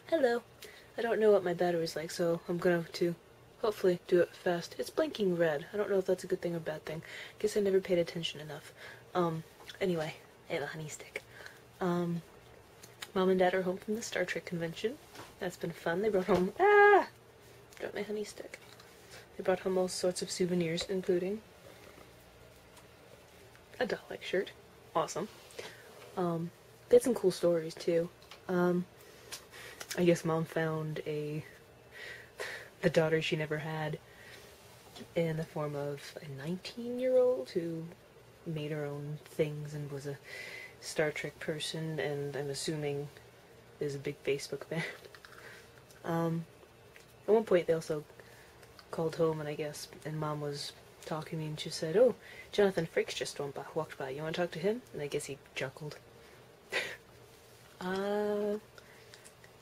Hello. I don't know what my battery's like, so I'm going to hopefully do it fast. It's blinking red. I don't know if that's a good thing or bad thing. Guess I never paid attention enough. Anyway, I have a honey stick. Mom and Dad are home from the Star Trek convention. That's been fun. They brought home, dropped my honey stick. They brought home all sorts of souvenirs, including a Dalek shirt. Awesome. They had some cool stories, too. I guess Mom found the daughter she never had in the form of a 19-year-old who made her own things and was a Star Trek person, and I'm assuming is a big Facebook fan. At one point they also called home, and Mom was talking to me, and she said, "Oh, Jonathan Frakes just walked by. You want to talk to him?" And I guess he chuckled.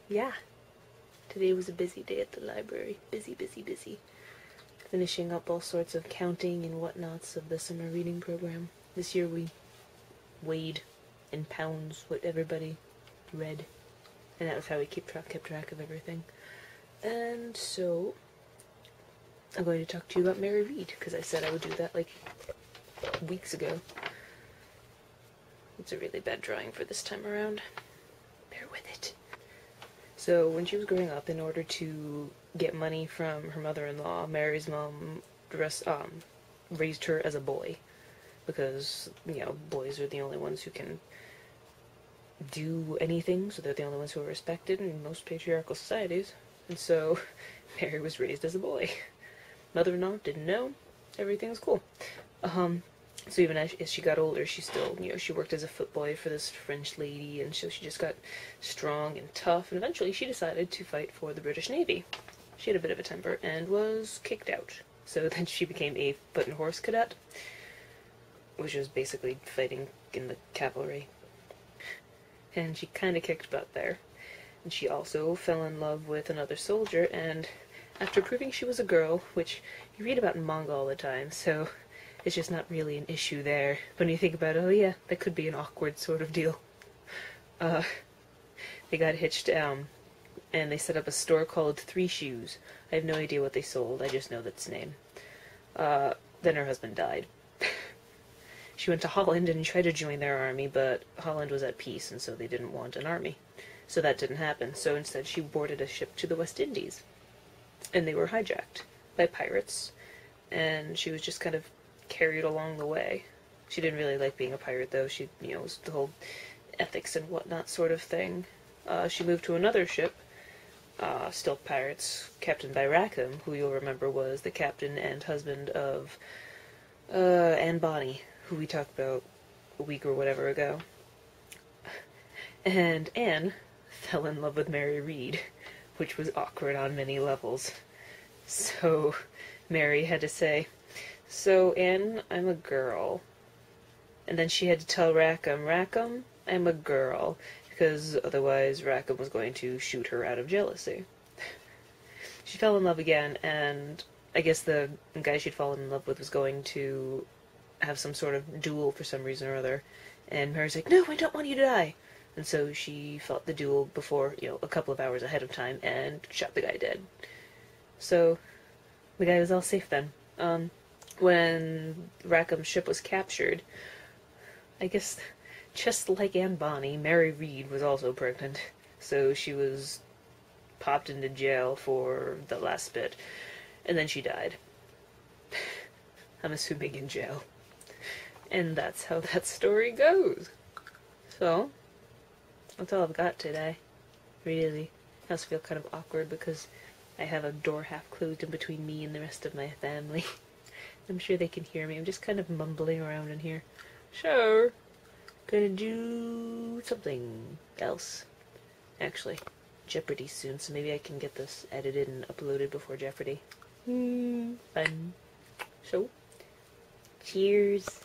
Yeah. Today was a busy day at the library. Busy, busy, busy. Finishing up all sorts of counting and whatnots of the summer reading program. This year we weighed in pounds what everybody read, and that was how we kept track of everything. And so I'm going to talk to you about Mary Read, because I said I would do that like weeks ago. It's a really bad drawing for this time around. Bear with it. So when she was growing up, in order to get money from her mother-in-law, Mary's mom raised her as a boy, because, boys are the only ones who can do anything, so they're the only ones who are respected in most patriarchal societies. And so Mary was raised as a boy. Mother-in-law didn't know. Everything was cool. So even as she got older, she still, she worked as a footboy for this French lady, and so she just got strong and tough, and eventually she decided to fight for the British Navy. She had a bit of a temper and was kicked out. So then she became a foot and horse cadet, which was basically fighting in the cavalry. And she kind of kicked butt there. And she also fell in love with another soldier, and after proving she was a girl, which you read about in manga all the time, so it's just not really an issue there. When you think about it, oh yeah, that could be an awkward sort of deal. They got hitched, and they set up a store called Three Shoes. I have no idea what they sold, I just know that's the name. Then her husband died. She went to Holland and tried to join their army, but Holland was at peace, and so they didn't want an army. So that didn't happen, so instead she boarded a ship to the West Indies. And they were hijacked by pirates, and she was just kind of carried along the way. She didn't really like being a pirate, though. She, it was the whole ethics and whatnot sort of thing. She moved to another ship, still pirates, captained by Rackham, who you'll remember was the captain and husband of Anne Bonny, who we talked about a week or whatever ago. And Anne fell in love with Mary Read, which was awkward on many levels. So Mary had to say, "So, Anne, I'm a girl." And then she had to tell Rackham, "Rackham, I'm a girl," because otherwise Rackham was going to shoot her out of jealousy. She fell in love again, and I guess the guy she'd fallen in love with was going to have some sort of duel for some reason or other. And Mary's like, "No, I don't want you to die." And so she fought the duel before, a couple of hours ahead of time, and shot the guy dead. So the guy was all safe then. When Rackham's ship was captured, I guess, just like Anne Bonny, Mary Read was also pregnant. So she was popped into jail for the last bit, and then she died. I'm assuming in jail. And that's how that story goes. So, that's all I've got today. Really. I also feel kind of awkward because I have a door half closed in between me and the rest of my family. I'm sure they can hear me. I'm just kind of mumbling around in here. So, gonna do something else. Actually, Jeopardy soon, so maybe I can get this edited and uploaded before Jeopardy. Fun. So, cheers.